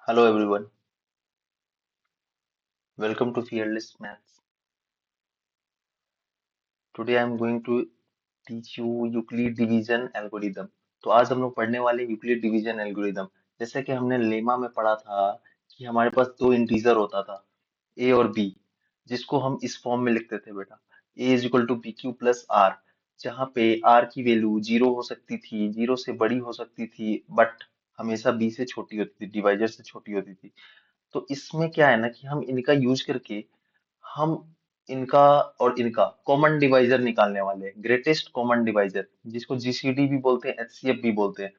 Hello everyone, welcome to Fearless Maths. Today I am going to teach you Euclid division algorithm. तो आज हम लोग पढ़ने वाले यूक्लिड डिवीजन एल्गोरिदम। जैसे कि हमने लेमा में पढ़ा था कि हमारे पास दो इंटीजर होता था a और b, जिसको हम इस फॉर्म में लिखते थे बेटा, a is equal to B Q plus r, जहाँ पे r की वैल्यू जीरो हो सकती थी, जीरो से बड़ी हो सकती थी, बट हमेशा b से छोटी होती थी, डिवाइजर से छोटी होती थी। तो इसमें क्या है ना कि हम इनका यूज करके हम इनका और इनका कॉमन डिवाइजर निकालने वाले हैं, ग्रेटेस्ट कॉमन डिवाइजर, जिसको जीसीडी भी बोलते हैं, एचसीएफ भी बोलते हैं।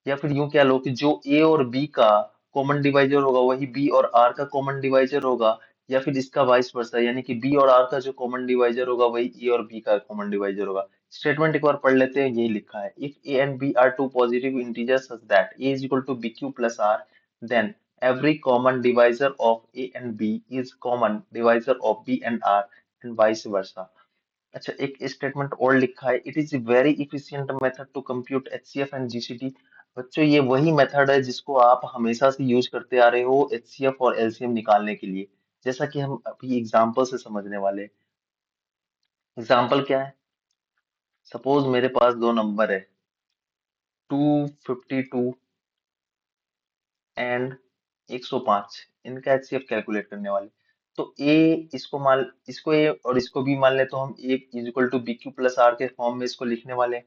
या फिर यूं कह लो कि जो ए और बी का कॉमन डिवाइजर होगा वही बी और आर का कॉमन डिवाइजर होगा, या फिर इसका वाइस वर्सा, यानी कि बी और आर का जो कॉमन डिवाइजर होगा वही ए और बी का कॉमन डिवाइजर होगा। स्टेटमेंट एक बार पढ़ लेते हैं, यही लिखा है, if a and b are two positive integers such that a is equal to B Q plus r, then every common divisor of a and b is common divisor of b and r and vice versa। अच्छा, एक statement और लिखा है, it is very efficient method to compute HCF and GCD. बच्चों, ये वही method है जिसको आप हमेशा से यूज करते आ रहे हो एचसीएफ और एलसीएम निकालने के लिए, जैसा कि हम अभी एग्जांपल से समझने वाले हैं। एग्जांपल क्या है? सपोज मेरे पास दो नंबर है, 252 एंड 105, इनका एचसीएफ कैलकुलेट करने वाले। तो ए, इसको ए और इसको बी मान ले, तो हम A is equal to B Q plus are के फॉर्म में इसको लिखने वाले।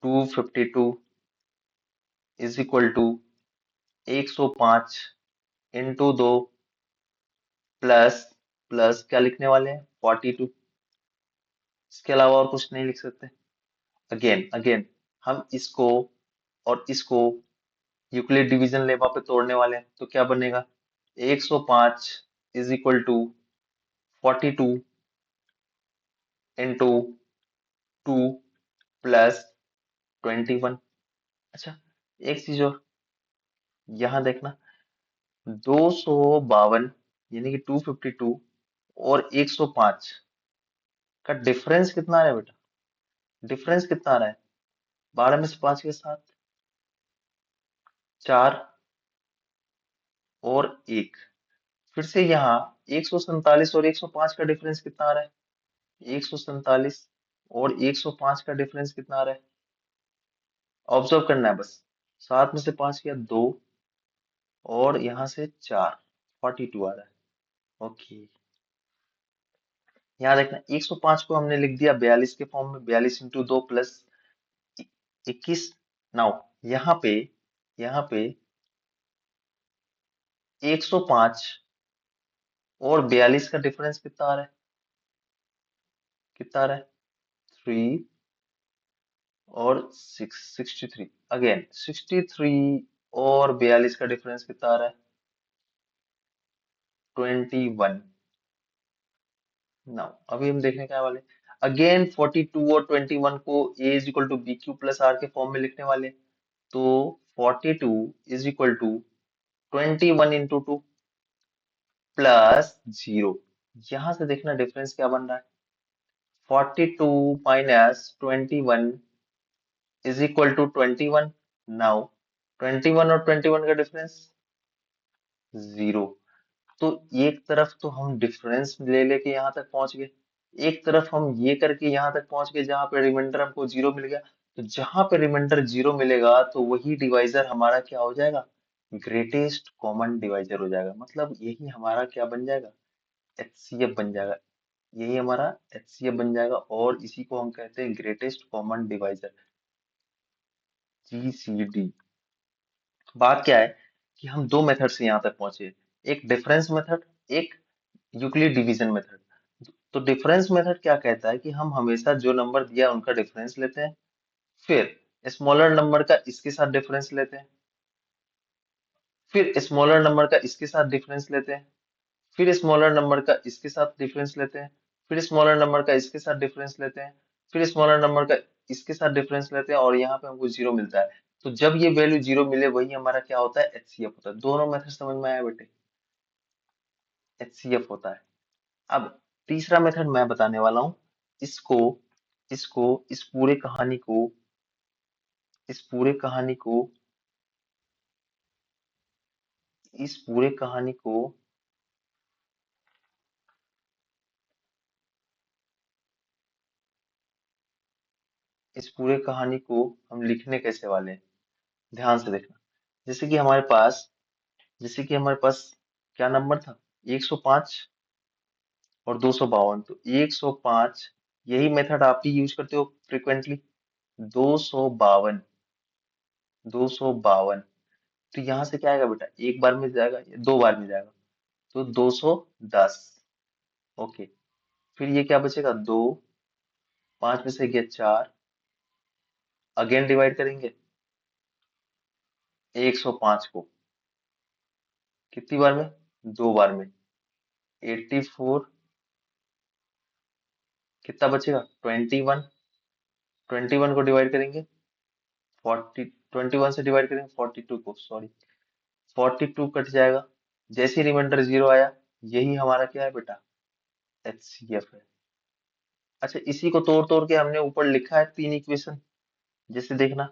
252 इज इक्वल टू 105 इंटू दो प्लस प्लस क्या लिखने वाले हैं, 42। इसके अलावा और कुछ नहीं लिख सकते। अगेन अगेन हम इसको और इसको यूक्लिड डिवीजन लेमा पे तोड़ने वाले हैं, तो क्या बनेगा, 105 is equal to 42 into 2 plus 21। अच्छा, एक चीज और, यहाँ देखना, 252 यानी कि 252 और 105 का डिफरेंस कितना आ रहा है बेटा? डिफरेंस कितना आ रहा है? 12 में से 5 के साथ, 4 और 1। फिर से यहाँ 147 और 105 का डिफरेंस कितना आ रहा है? 147 और 105 का डिफरेंस कितना आ रहा है? ऑब्जर्व करना है बस। 7 में से 5 किया 2, और यहाँ से 4, 42 आ रहा है। ओके, यहाँ देखना, 105 को हमने लिख दिया 42 के फॉर्म में, 42 इंटू 2 प्लस 21। नाउ यहाँ पे 105 और 42 का डिफरेंस कितना आ रहा है? कितना आ रहा है? 3 और 6, 63। अगेन 63 और 42 का डिफरेंस कितना आ रहा है? 21। नाउ अभी हम देखने क्या वाले, अगेन 42 और 21 को a is equal to B Q plus are के फॉर्म में लिखने वाले। तो 42 is equal to 21 into two plus zero. यहां से देखना डिफरेंस क्या बन रहा है, 42 minus 21 is equal to 21। Now 21 और 21 का डिफरेंस जीरो। तो एक तरफ तो हम डिफरेंस ले लेके यहाँ तक पहुंच गए, एक तरफ हम ये करके यहाँ तक पहुंच गए जहां पे रिमाइंडर हमको जीरो मिल गया। तो जहां पे रिमाइंडर जीरो मिलेगा तो वही डिवाइजर हमारा क्या हो जाएगा, ग्रेटेस्ट कॉमन डिवाइजर हो जाएगा। मतलब यही हमारा क्या बन जाएगा, एचसीएफ बन जाएगा। यही हमारा एचसीएफ बन जाएगा, और इसी को हम कहते हैं ग्रेटेस्ट कॉमन डिवाइजर, जीसीडी। बात क्या है कि हम दो मेथड से यहाँ तक पहुंचे, एक डिफरेंस मेथड, एक यूक्लिड डिवीजन मेथड। तो डिफरेंस मेथड क्या कहता है कि हम हमेशा जो नंबर दिया है उनका डिफरेंस लेते हैं, फिर स्मॉलर नंबर का इसके साथ डिफरेंस लेते हैं, फिर स्मॉलर नंबर का इसके साथ डिफरेंस लेते हैं, फिर स्मॉलर नंबर का इसके साथ डिफरेंस लेते हैं, फिर स्मॉलर नंबर का इसके साथ डिफरेंस लेते हैं, फिर स्मॉलर नंबर का इसके साथ डिफरेंस लेते हैं, और यहाँ पे हमको जीरो मिलता है। तो जब ये वैल्यू जीरो मिले वही हमारा क्या होता है, एचसीएफ होता है। दोनों मेथड समझ में आया बेटे? एचसीएफ होता है। अब तीसरा मेथड मैं बताने वाला हूँ। इसको इसको इस पूरे कहानी को इस पूरे कहानी को इस पूरे कहानी को हम लिखने कैसे वाले हैं, ध्यान से देखना। जैसे कि हमारे पास जैसे कि हमारे पास क्या नंबर था, 105 और 252। तो 105, यही मेथड आप भी यूज करते हो फ्रिक्वेंटली। 252, 252। तो यहाँ से क्या आएगा बेटा, एक बार में जाएगा या दो बार में जाएगा? तो 210। ओके, फिर ये क्या बचेगा, दो, पांच में से गया चार, अगेन डिवाइड करेंगे 105 को कितनी बार में, दो बार में। 84, कितना बचेगा, 21। 21 को डिवाइड करेंगे 40, 21 से डिवाइड करेंगे 42 को, सॉरी, 42 कट जाएगा। जैसे ही रिमाइंडर जीरो आया, यही हमारा क्या है बेटा, एचसीएफ है। अच्छा, इसी को तोड़ तोड़ के हमने ऊपर लिखा है तीन इक्वेशन। जैसे देखना,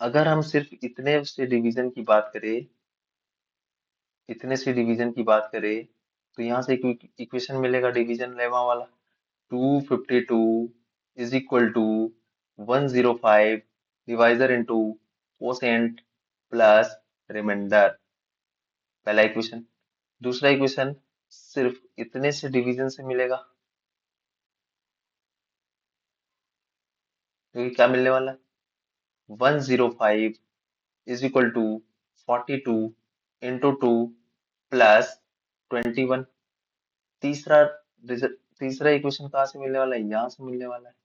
अगर हम सिर्फ इतने से डिवीजन की बात करें, तो यहाँ से एक इक्वेशन मिलेगा डिवीजन लेमा वाला। 252 is equal to 105 divisor into quotient plus remainder, पहला इक्वेशन। दूसरा इक्वेशन सिर्फ इतने से डिवीजन से मिलेगा, क्योंकि क्या मिलने वाला है, 105 is equal to 42 into two plus 21। तीसरा तीसरा इक्वेशन कहाँ से मिलने वाला है, यहाँ से मिलने वाला है।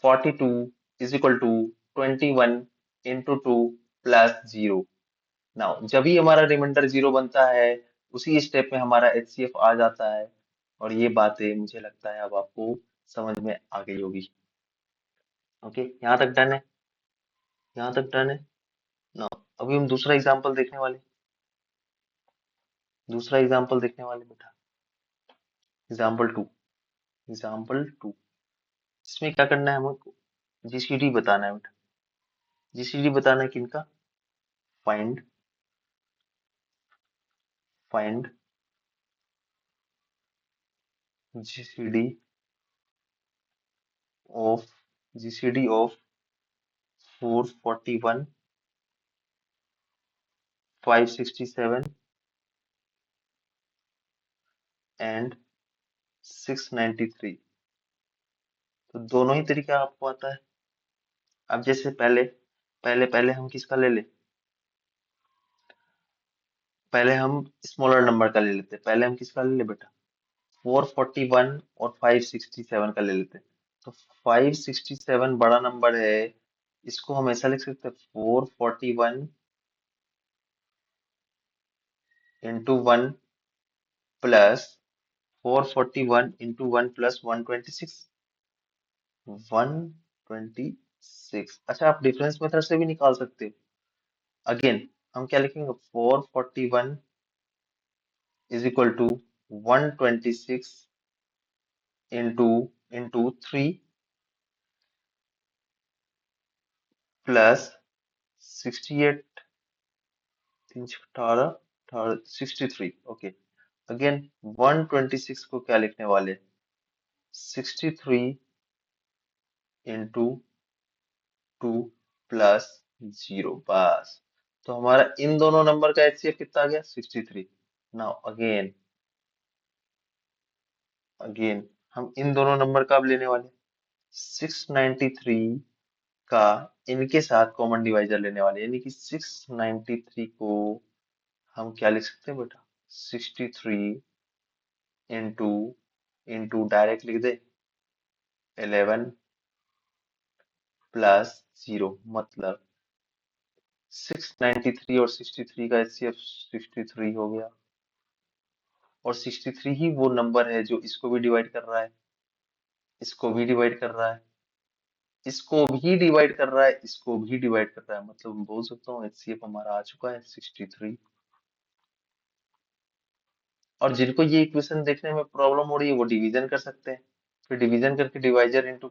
42 is equal to 21 into two plus zero. Now जब ही हमारा रिमाइंडर जीरो बनता है, उसी स्टेप में हमारा एचसीएफ आ जाता है। और ये बातें मुझे लगता है अब आपको समझ में आ गई होगी। ओके, यहाँ तक डन है, यहाँ तक डन है। नाउ अभी हम दूसरा एग्जांपल देखने वाले बेटा। Example two, example 2। इसमें क्या करना है हमको, जीसीडी बताना है बेटा। जीसीडी बताना है किनका, find find GCD of GCD of 441, 567 and 693। तो दोनों ही तरीका आपको आता है। अब जैसे पहले पहले पहले हम किसका ले ले, पहले हम स्मॉलर नंबर का ले लेते, पहले हम किसका ले ले बेटा, 441 और 567 का ले लेते। तो 567 बड़ा नंबर है, इसको हम ऐसा लिख सकते हैं, 441 into one plus 441 into one plus 126, 126। अच्छा, आप डिफरेंस मेथड से भी निकाल सकते हो। अगेन हम क्या लिखेंगे, 441 is equal to 126 into into three plus 68, 318, 63। Okay, again 126 को क्या लिखने वाले, 63 इंटू टू प्लस जीरो, बस। तो हमारा इन दोनों नंबर का एचसीएफ कितना आ गया, 63। नाउ अगेन अगेन हम इन दोनों नंबर का अब लेने वाले, 693 का इनके साथ कॉमन डिवाइजर लेने वाले, यानी कि 693 को हम क्या लिख सकते हैं बेटा, 63 इंटू इंटू डायरेक्ट लिख दे 11 प्लस जीरो, मतलब 693 और 63 का एचसीएफ 63 हो गया। और 63 ही वो नंबर है जो इसको भी डिवाइड कर रहा है, इसको भी डिवाइड कर रहा है, इसको भी डिवाइड कर रहा है, इसको भी डिवाइड कर रहा है। मतलब मैं बोल सकता हूँ एचसीएफ हमारा आ चुका है 63। और जिनको ये इक्वेशन देखने में प्रॉब्लम हो रही है, वो डिवीजन कर सकते हैं। फिर डिवीजन करके divisor into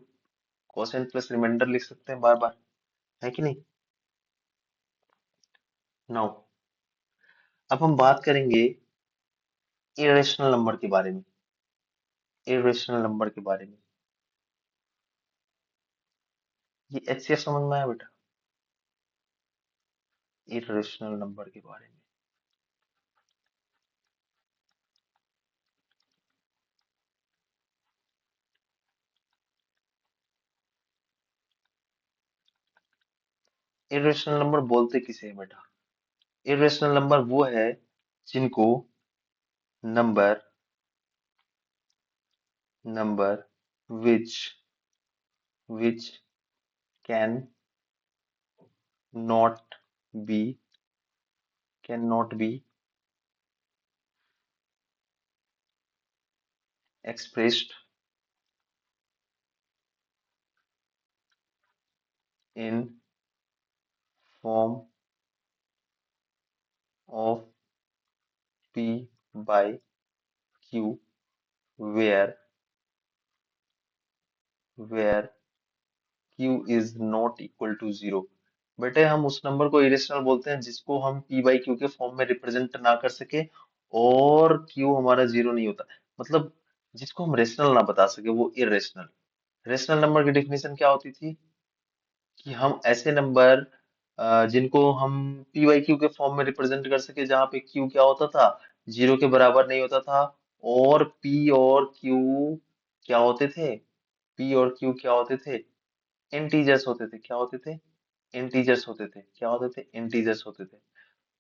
quotient plus remainder लिख सकते हैं बार बार, है कि नहीं। नाउ अब हम बात करेंगे इरेशनल नंबर के बारे में। इरेशनल नंबर के बारे में, ये एचसीएफ समझ में आया बेटा? इरेशनल नंबर के बारे में, इरेशनल नंबर बोलते किसे हैं बेटा? इरेशनल नंबर वो है जिनको number number which which can not be cannot be expressed in form of p by q where q is not equal to zero। बेटे हम उस नंबर को इरेशनल बोलते हैं जिसको हम p by q के फॉर्म में रिप्रेजेंट ना कर सके और q हमारा जीरो नहीं होता, मतलब जिसको हम रेशनल ना बता सके वो इरेशनल। रेशनल नंबर की डेफिनेशन क्या होती थी कि हम ऐसे नंबर जिनको हम पी वाई क्यू के फॉर्म में रिप्रेजेंट कर सके जहाँ पे क्यू क्या होता था, जीरो के बराबर नहीं होता था, और पी और क्यू क्या होते थे, पी और क्यू क्या होते थे, इंटीजर्स होते थे। क्या होते थे? इंटीजर्स होते थे। क्या होते थे? इंटीजर्स होते थे।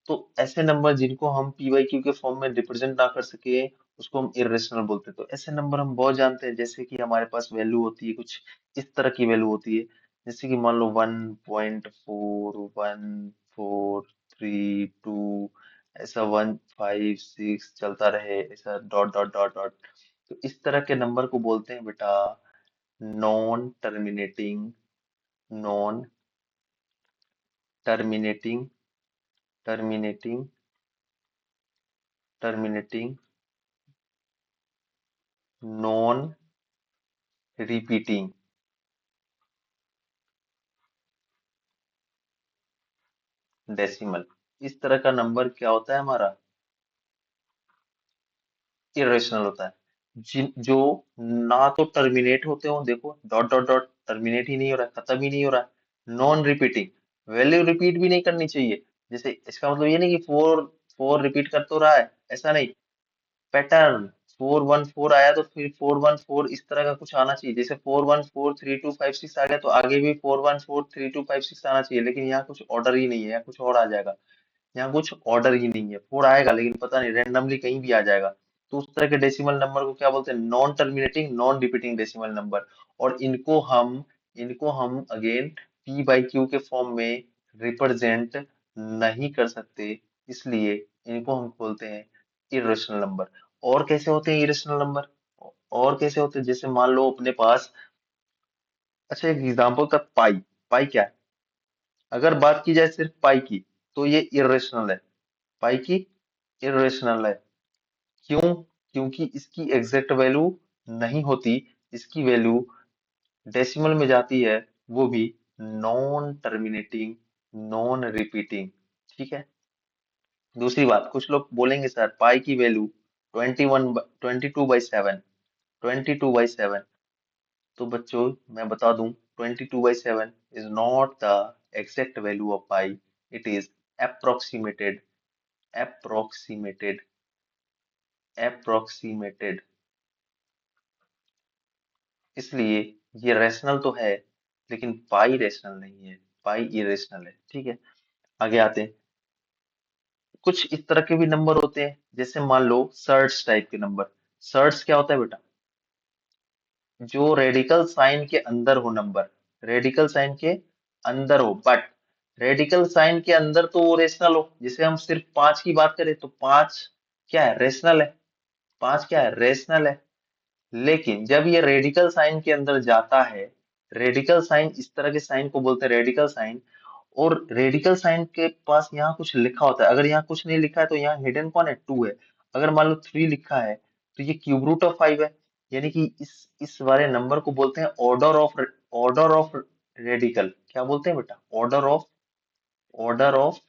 तो ऐसे नंबर जिनको हम पी वाई क्यू के फॉर्म में रिप्रेजेंट ना कर सके उसको हम इरेशनल बोलते हैं। तो ऐसे नंबर हम बहुत जानते हैं, जैसे कि हमारे पास वैल्यू होती है कुछ इस तरह की वैल्यू होती है, जैसे कि मान लो 1.4143 2, ऐसा 156 चलता रहे, ऐसा डॉट डॉट डॉट डॉट। तो इस तरह के नंबर को बोलते हैं बेटा non terminating non terminating terminating terminating non repeating decimal. इस तरह का नंबर क्या होता है हमारा? इरेशनल होता है। जो ना तो टर्मिनेट होते हो, देखो डॉट डॉट डॉट टर्मिनेट ही नहीं हो रहा है, खत्म ही नहीं हो रहा है, नॉन रिपीटिंग, वैल्यू रिपीट भी नहीं करनी चाहिए। जैसे इसका मतलब ये नहीं कि फोर फोर रिपीट कर तो रहा है, ऐसा नहीं। पैटर्न 414 आया तो फिर 414 इस तरह का कुछ आना चाहिए, जैसे 4143256 आ गया तो आगे भी 4143256 आना चाहिए, लेकिन यहाँ कुछ ऑर्डर ही नहीं है, यहाँ कुछ और आ जाएगा। यहाँ कुछ ऑर्डर ही नहीं है, फोर आएगा लेकिन पता नहीं रैंडमली कहीं भी आ जाएगा। तो उस तरह के डेसिमल नंबर को क्या बोलते हैं? Non terminating non repeating decimal number. और इनको हम अगेन पी बाई क्यू के फॉर्म में रिप्रेजेंट नहीं कर सकते, इसलिए इनको हम बोलते हैं इरेशनल नंबर। और कैसे होते हैं इरेशनल नंबर? और कैसे होते हैं, जैसे मान लो अपने पास, अच्छा एक एग्जांपल का पाई। पाई क्या है? अगर बात की जाए सिर्फ पाई की तो ये इरेशनल है। पाई की इरेशनल है। क्यों? क्योंकि इसकी एग्जैक्ट वैल्यू नहीं होती, इसकी वैल्यू डेसिमल में जाती है, वो भी नॉन टर्मिनेटिंग नॉन रिपीटिंग। ठीक है। दूसरी बात, कुछ लोग बोलेंगे सर पाई की वैल्यू 22/7, 22/7। तो बच्चों मैं बता दूं 22/7 is not the exact value of pi, it is approximated approximated approximated। इसलिए ये रैशनल तो है लेकिन पाई रैशनल नहीं है, पाई इरेशनल है। ठीक है। आगे आते हैं। कुछ इस तरह के भी नंबर होते हैं, जैसे मान लो सर्ट्स टाइप के नंबर। सर्ट्स क्या होता है बेटा? जो रेडिकल साइन के अंदर हो नंबर, रेडिकल साइन के अंदर हो, बट रेडिकल साइन के अंदर तो वो रेशनल हो। जैसे हम सिर्फ पांच की बात करें तो पांच क्या है? रेशनल है। पांच क्या है? रेशनल है। लेकिन जब ये रेडिकल साइन के अंदर जाता है, रेडिकल साइन इस तरह के साइन को बोलते हैं रेडिकल साइन, और रेडिकल साइन के पास यहाँ कुछ लिखा होता है। अगर यहाँ कुछ नहीं लिखा है तो यहाँ हिडन कौन है? टू है। अगर मान लो थ्री लिखा है तो ये क्यूब रूट ऑफ फाइव है। यानी कि इस वाले नंबर को बोलते हैं ऑर्डर ऑफ रेडिकल। क्या बोलते हैं बेटा? ऑर्डर ऑफ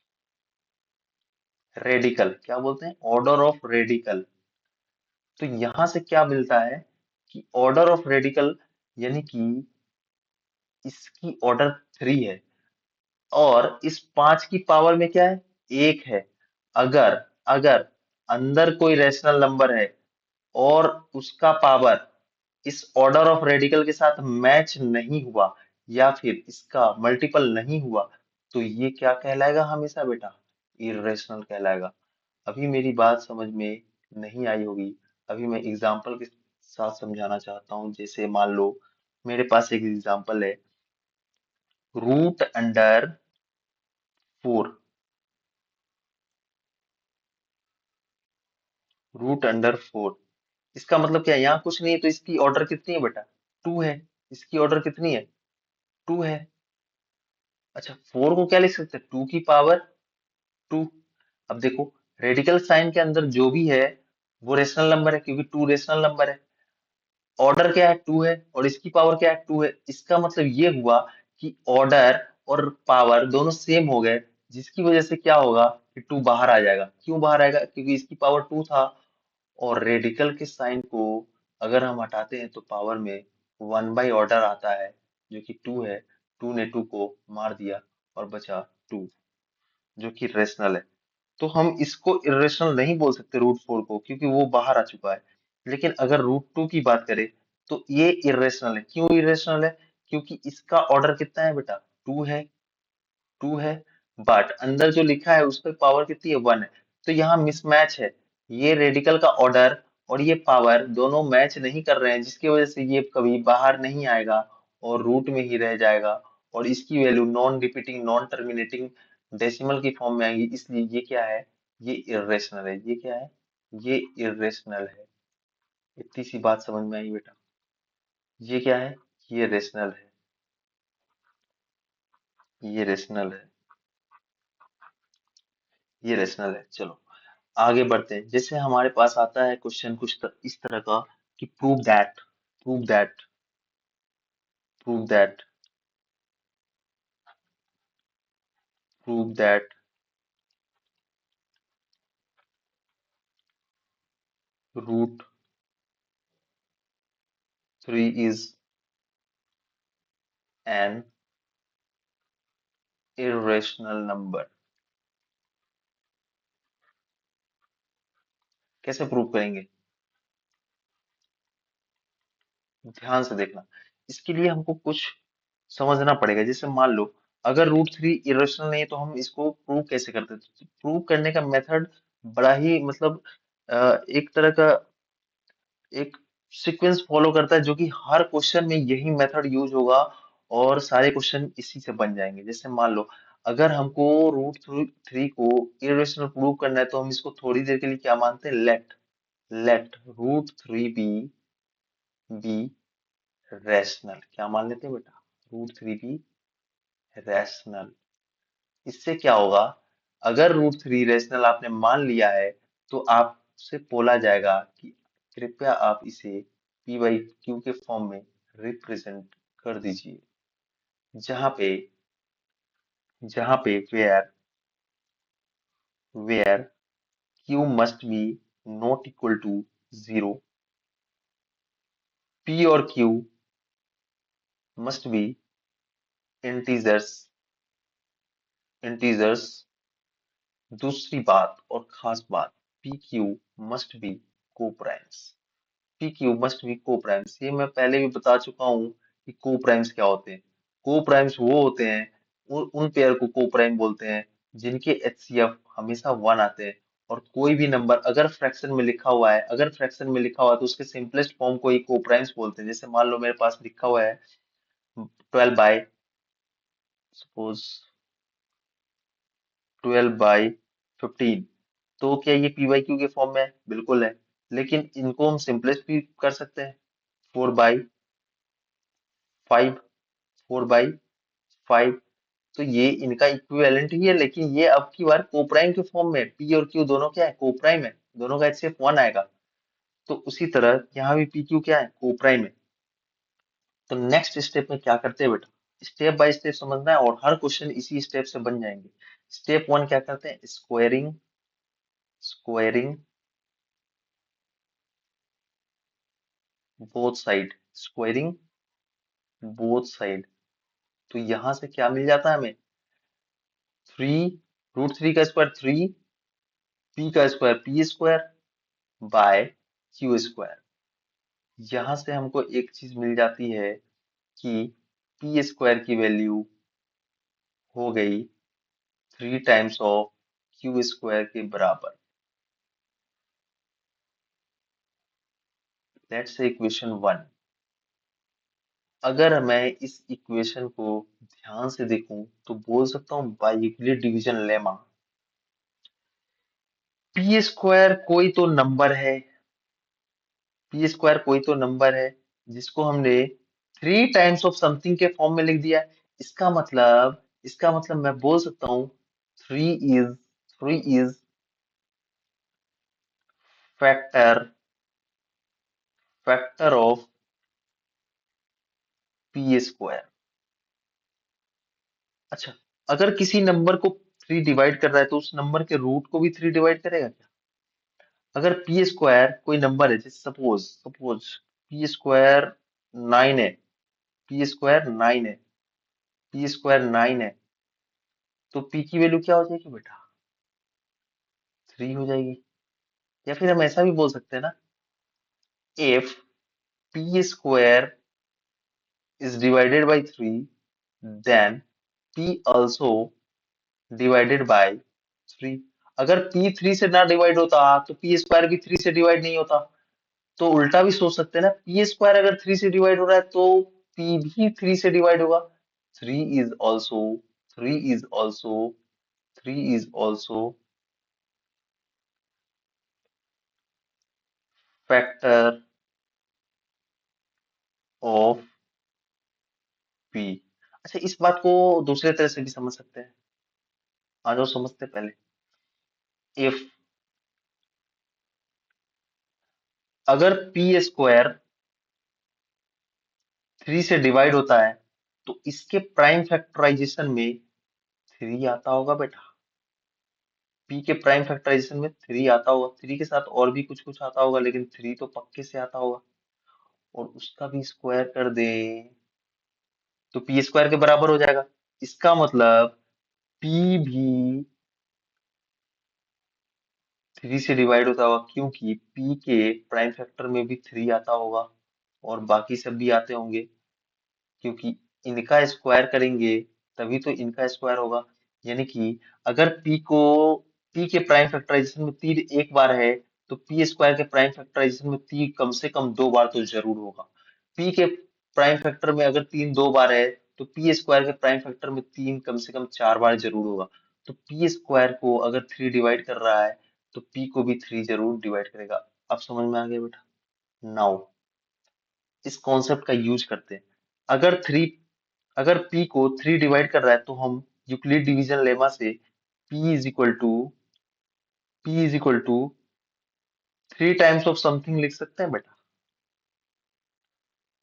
रेडिकल क्या बोलते हैं, ऑर्डर ऑफ रेडिकल। तो यहां से क्या मिलता है कि ऑर्डर ऑफ रेडिकल यानी कि इसकी ऑर्डर 3 है, और इस 5 की पावर में क्या है, 1 है। अगर अगर अंदर कोई रेशनल नंबर है और उसका पावर इस ऑर्डर ऑफ रेडिकल के साथ मैच नहीं हुआ, या फिर इसका मल्टीपल नहीं हुआ, तो ये क्या कहलाएगा हमेशा बेटा, इर्रेशनल कहलाएगा। अभी मेरी बात समझ में नहीं आई होगी, अभी मैं एग्जांपल के साथ समझाना चाहता हूँ। जैसे मान लो मेरे पास एक एग्जांपल है, √4, √4। इसका मतलब क्या है, यहाँ कुछ नहीं है तो इसकी ऑर्डर कितनी है बेटा, 2 है। इसकी ऑर्डर कितनी है, 2 है। अच्छा, 4 को क्या लिख सकते हैं, 2 की पावर 2। अब देखो, रेडिकल साइन के अंदर जो भी है वो रेशनल नंबर है, क्योंकि 2 रेशनल नंबर है। ऑर्डर क्या है, 2 है, और इसकी पावर क्या है, 2 है। इसका मतलब ये हुआ कि ऑर्डर और पावर दोनों सेम हो गए, जिसकी वजह से क्या होगा कि 2 बाहर आ जाएगा। क्यों बाहर आएगा, क्योंकि इसकी पावर 2 था, और रेडिकल के साइन को अगर हम हटाते हैं तो पावर में 1 बाई ऑर्डर आता है, जो कि 2 है। 2 ने 2 को मार दिया और बचा 2, जो कि रेशनल है। तो हम इसको इरेशनल नहीं बोल सकते √4 को, क्योंकि वो बाहर आ चुका है। लेकिन अगर √2 की बात करें तो ये इरेशनल है। क्यों इरेशनल है, क्योंकि इसका ऑर्डर कितना है बेटा, 2 है। 2 है, बट अंदर जो लिखा है उस पर पावर कितनी है, 1 है। तो यहाँ मिसमैच है। ये रेडिकल का ऑर्डर और ये पावर दोनों मैच नहीं कर रहे हैं, जिसकी वजह से ये कभी बाहर नहीं आएगा और रूट में ही रह जाएगा, और इसकी value non repeating non terminating decimal की फॉर्म में आएगी। इसलिए ये क्या है, ये इर्रेशनल है। ये क्या है, ये इर्रेशनल है। इतनी सी बात समझ में आई बेटा। ये क्या है, ये रेशनल है, ये रेशनल है, ये रेशनल है। चलो आगे बढ़ते हैं। जैसे हमारे पास आता है क्वेश्चन कुछ इस तरह का कि prove that prove that prove that √3 is an irrational number. कैसे प्रूव करेंगे, ध्यान से देखना। इसके लिए हमको कुछ समझना पड़ेगा। जैसे मान लो अगर √3 इरेशनल नहीं है तो हम इसको प्रूव कैसे करते हैं। तो प्रूव करने का मेथड बड़ा ही मतलब एक तरह का एक सीक्वेंस फॉलो करता है, जो कि हर क्वेश्चन में यही मेथड यूज होगा, और सारे क्वेश्चन इसी से बन जाएंगे। जैसे मान लो अगर हमको √3 को इरेशनल प्रूव करना है, तो हम इसको थोड़ी देर के लिए क्या मानते हैं, लेट √3 बी रैशनल। क्या मान लेते हैं बेटा, √3 बी रैशनल। इससे क्या होगा, अगर √3 रैशनल आपने मान लिया है, तो आपसे बोला जाएगा कि कृपया आप इसे पी बाई क्यू के फॉर्म में रिप्रेजेंट कर दीजिए, जहां पे where Q must be not equal to 0, P और Q must be integers integers. दूसरी बात और खास बात, P Q must be co primes. P Q must be co primes, ये मैं पहले भी बता चुका हूँ कि को प्राइम्स क्या होते हैं। को प्राइम्स वो होते हैं, उन पेयर को को प्राइम बोलते हैं जिनके एचसीएफ हमेशा 1 आते हैं। और कोई भी नंबर अगर फ्रैक्शन में लिखा हुआ है, तो उसके सिंपलेस्ट फॉर्म को ही को प्राइम्स बोलते हैं। जैसे मान लो मेरे पास लिखा हुआ है 12 बाई, सपोज 12/15, तो क्या ये पी वाई क्यू के फॉर्म में है, बिल्कुल है। लेकिन इनको हम सिंपलेस्ट भी कर सकते हैं, 4/5, 4/5। तो ये इनका इक्विवेलेंट ही है, लेकिन ये अब की बार कोप्राइम के फॉर्म में, पी और क्यू दोनों क्या है, कोप्राइम है। दोनों का एचसीएफ 1 आएगा। तो उसी तरह यहाँ भी पी क्यू क्या है, कोप्राइम है। तो नेक्स्ट स्टेप में क्या करते हैं बेटा, स्टेप बाय स्टेप समझना है, और हर क्वेश्चन इसी स्टेप से बन जाएंगे। स्टेप 1 क्या करते हैं, squaring squaring both side, squaring both side. तो यहां से क्या मिल जाता है हमें? 3 √3 का स्क्वायर 3, पी का square P square by Q square. यहां से हमको एक चीज मिल जाती है कि पी स्क्वायर की वैल्यू हो गई 3 टाइम्स ऑफ क्यू स्क्वायर के बराबर। Let's say equation 1। अगर मैं इस इक्वेशन को ध्यान से देखूं तो बोल सकता हूं by Euclid division lemma, p square कोई तो नंबर है, पी स्क्वायर कोई तो नंबर है जिसको हमने 3 टाइम्स ऑफ समथिंग के फॉर्म में लिख दिया है। इसका मतलब मैं बोल सकता हूँ three is three is factor factor of P square. अच्छा, अगर किसी नंबर को 3 डिवाइड कर रहा है तो उस नंबर के रूट को भी 3 डिवाइड करेगा क्या? अगर पी स्क्वायर कोई नंबर है, जैसे सपोज सपोज पी स्क्वायर 9 है, पी स्क्वायर 9 है, पी स्क्वायर 9 है, तो पी की वैल्यू क्या हो जाएगी बेटा? 3 हो जाएगी। या फिर हम ऐसा भी बोल सकते हैं ना, if p square is divided by 3 then p also divided by 3। अगर p 3 से ना डिवाइड होता तो पी स्क्वायर भी 3 से डिवाइड नहीं होता। तो उल्टा भी सोच सकते हैं ना, पी स्क्वायर अगर 3 से डिवाइड हो रहा है तो p भी 3 से डिवाइड होगा। 3 is also 3 is also 3 is also factor of p। अच्छा, इस बात को दूसरे तरह से भी समझ सकते हैं। आ जाओ समझते हैं पहले। इफ अगर पी स्क्वायर 3 से डिवाइड होता है तो इसके प्राइम फैक्टराइजेशन में 3 आता होगा बेटा। पी के प्राइम फैक्टराइजेशन में 3 आता होगा, 3 के साथ और भी कुछ कुछ आता होगा, लेकिन 3 तो पक्के से आता होगा। और उसका भी स्क्वायर कर दें तो पी स्क्वायर के बराबर हो जाएगा। इसका मतलब पी भी 3 से डिवाइड होता होगा, क्योंकि पी के प्राइम फैक्टर में भी 3 आता होगा और बाकी सब भी आते होंगे, क्योंकि इनका स्क्वायर करेंगे तभी तो इनका स्क्वायर होगा। यानी कि अगर पी के प्राइम फैक्टराइजेशन में 3 एक बार है तो पी स्क्वायर के प्राइम फैक्टराइजेशन में 3 कम से कम 2 बार तो जरूर होगा। पी के प्राइम फैक्टर में अगर 3 2 बार है तो पी स्क्वायर के प्राइम फैक्टर में 3 कम से कम 4 बार जरूर होगा। तो पी स्क्वायर को अगर 3 डिवाइड कर रहा है तो पी को भी 3 जरूर डिवाइड करेगा। अब समझ में आ गया बेटा? नाउ इस कॉन्सेप्ट का यूज करते हैं। अगर p को 3 डिवाइड कर रहा है तो हम यूक्लिड डिवीजन लेमा से p is equal to 3 times of something लिख सकते हैं बेटा,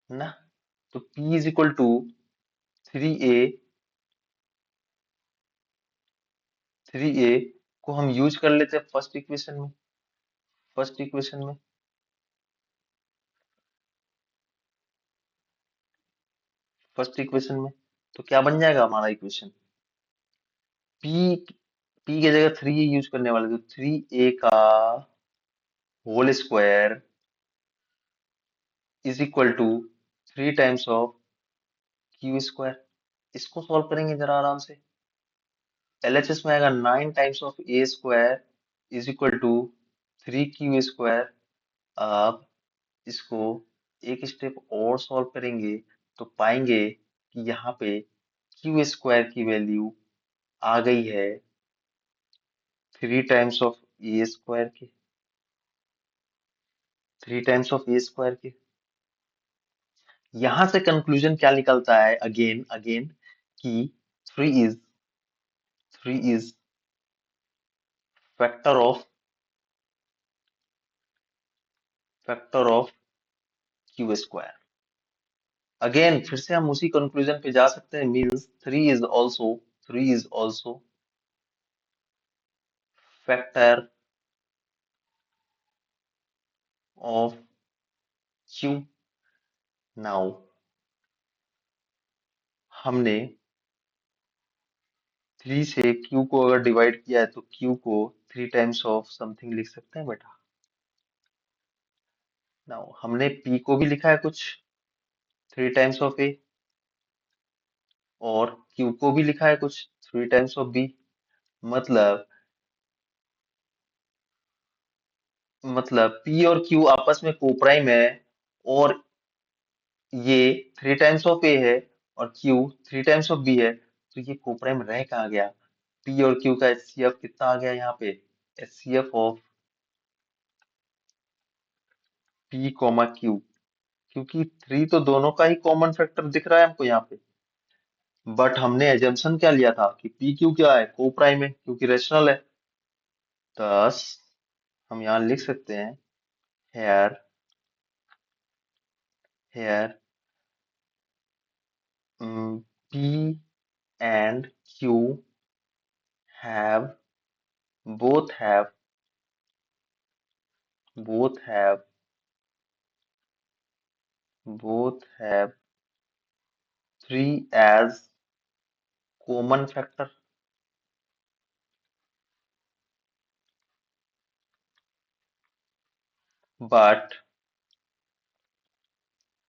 है ना? तो p is equal to 3a 3a को हम यूज कर लेते हैं फर्स्ट इक्वेशन में फर्स्ट इक्वेशन में। तो क्या बन जाएगा हमारा इक्वेशन? p p की जगह 3a यूज करने वाले, तो 3a का whole square is equal to 3 times of q square. इसको सॉल्व करेंगे जरा आराम से। एलएचएस में आएगा 9 times of a square is equal to 3 q square. अब इसको एक स्टेप और सॉल्व करेंगे तो पाएंगे कि यहाँ पे क्यू स्क्वायर की वैल्यू आ गई है 3 टाइम्स ऑफ ए स्क्वायर की, 3 टाइम्स ऑफ ए स्क्वायर की। यहां से कंक्लूजन क्या निकलता है? अगेन अगेन कि three is three is factor of factor of q square. Again फिर से हम उसी कंक्लूजन पे जा सकते हैं, means three is also factor of Q. Now हमने 3 से क्यू को अगर डिवाइड किया है तो क्यू को 3 टाइम्स ऑफ समथिंग लिख सकते हैं बेटा। नाउ हमने पी को भी लिखा है कुछ 3 टाइम्स ऑफ ए, और क्यू को भी लिखा है कुछ 3 टाइम्स ऑफ बी। मतलब पी और क्यू आपस में कोप्राइम है, और ये 3 टाइम्स ऑफ ए है और क्यू 3 टाइम्स ऑफ बी है, तो ये कोप्राइम रह कहाँ गया? पी और क्यू का एचसीएफ कितना आ गया यहाँ पे? HCF of P comma Q, क्योंकि 3 तो दोनों का ही कॉमन फैक्टर दिख रहा है हमको यहाँ पे। बट हमने एजम्पशन क्या लिया था कि पी क्यू क्या है? कोप्राइम है, क्योंकि रेशनल है। थस हम यहाँ लिख सकते हैं, here here P and Q have both have both have both have 3 as common factor, but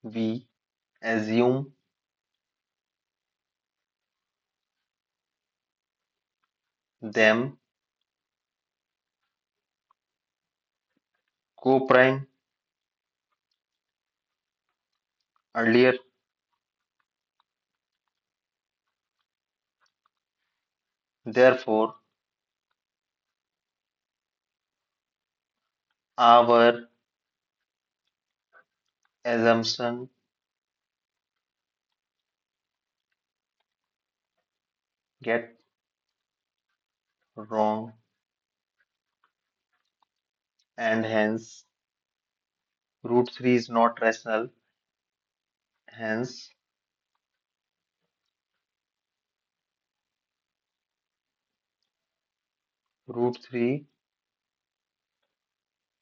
we assume them co-prime earlier. Therefore, our assumption get wrong, and hence root 3 is not rational. Hence root 3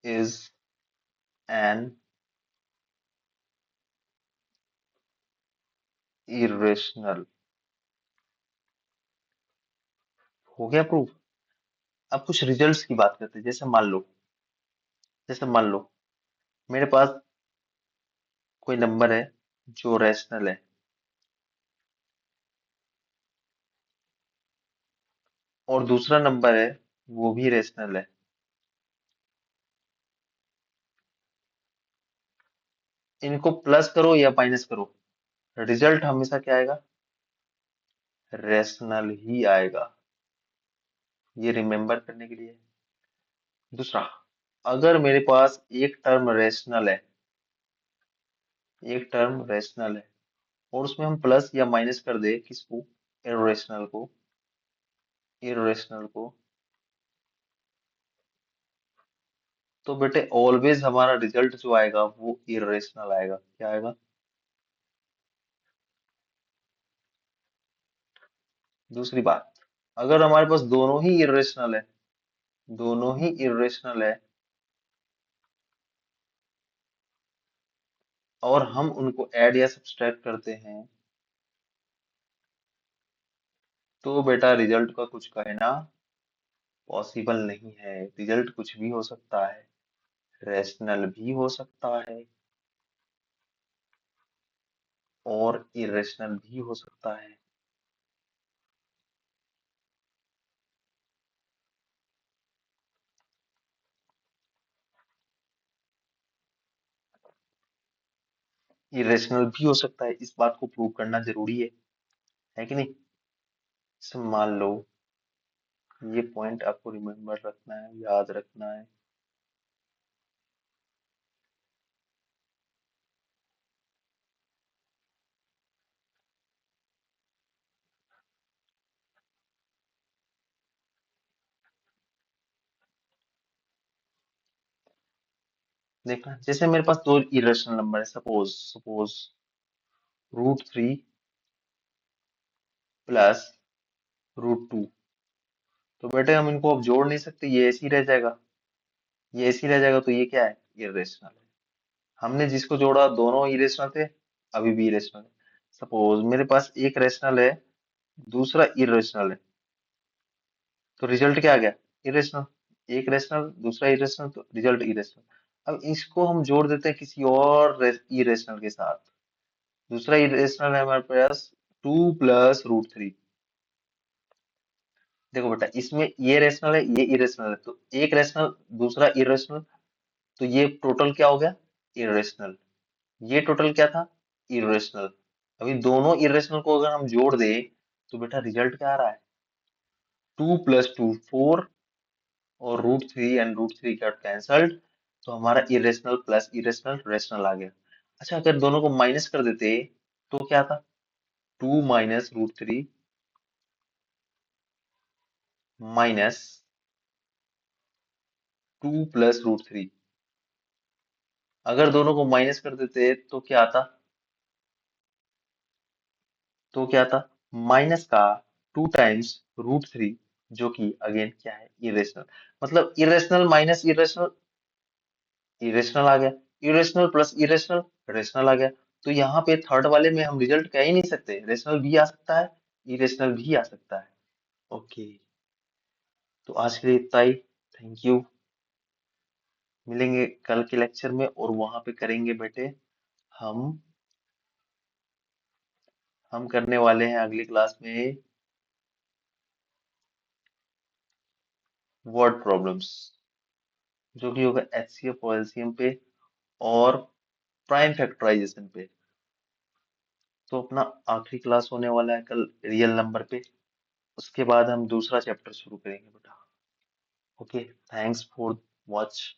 is an irrational। हो गया proof. अब कुछ results की बात करते हैं। जैसे मान लो मेरे पास कोई नंबर है जो रैशनल है, और दूसरा नंबर है वो भी रैशनल है। इनको प्लस करो या माइनस करो, रिजल्ट हमेशा क्या आएगा? रैशनल ही आएगा। ये रिमेम्बर करने के लिए। दूसरा, अगर मेरे पास एक टर्म रैशनल है और उसमें हम प्लस या माइनस कर दे किसको? इरेशनल को। तो बेटे ऑलवेज हमारा रिजल्ट जो आएगा वो इरेशनल आएगा। क्या आएगा? दूसरी बात, अगर हमारे पास दोनों ही इरेशनल है और हम उनको ऐड या सब्सट्रैक्ट करते हैं, तो बेटा रिजल्ट का कुछ कहना पॉसिबल नहीं है। रिजल्ट कुछ भी हो सकता है, रैशनल भी हो सकता है और इरेशनल भी हो सकता है। इरेशनल भी हो सकता है, इस बात को प्रूव करना जरूरी है कि नहीं? जैसे मान लो, ये पॉइंट आपको रिमेम्बर रखना है, याद रखना है। देखना, जैसे मेरे पास दो इरेशनल नंबर है, सपोज सपोज √3 प्लस √2। तो बेटे हम इनको अब जोड़ नहीं सकते, ये ऐसे ही रह जाएगा। ये ऐसे ही रह जाएगा, तो ये क्या है? इरेशनल है। हमने जिसको जोड़ा दोनों इरेशनल थे, अभी भी इरेशनल है। सपोज मेरे पास एक रेशनल है, दूसरा इरेशनल है, तो रिजल्ट क्या आ गया? इरेशनल। एक रेशनल दूसरा इरेशनल, तो रिजल्ट इरेशनल। अब इसको हम जोड़ देते हैं किसी और इरेशनल के साथ। दूसरा इरेशनल है हमारे पास 2 + √3। देखो बेटा, इसमें ये रेशनल है, ये इरेशनल है, तो एक रेशनल दूसरा इरेशनल, तो ये टोटल क्या हो गया? इरेशनल। ये टोटल क्या था? इरेशनल। अभी दोनों इरेशनल को अगर हम जोड़ दें तो बेटा रिजल्ट क्या आ रहा है? 2 + 2 4, और √3 एंड √3 गॉट कैंसल्ड, तो हमारा इरेशनल प्लस इरेशनल रेशनल आ गया। अच्छा, अगर दोनों को माइनस कर देते तो क्या था? 2 - √3 माइनस 2 + √3। अगर दोनों को माइनस कर देते तो क्या आता? माइनस का 2 टाइम्स √3, जो कि अगेन क्या है? इरेशनल। मतलब इरेशनल माइनस इरेशनल, इरेशनल आ गया। इरेशनल प्लस इरेशनल, रेशनल आ गया। तो यहाँ पे थर्ड वाले में हम रिजल्ट कह ही नहीं सकते, रेशनल भी आ सकता है, इरेशनल भी आ सकता है। ओके, तो आज के लिए इतना ही। Thank you. मिलेंगे कल के लेक्चर में, और वहां पे करेंगे बेटे हम हम करने वाले हैं अगली क्लास में वर्ड प्रॉब्लम्स, जो कि होगा एचसीएफ और एलसीएम पे, और प्राइम फैक्टराइजेशन पे। तो अपना आखिरी क्लास होने वाला है कल रियल नंबर पे। उसके बाद हम दूसरा चैप्टर शुरू करेंगे बेटा। Okay, thanks for watch.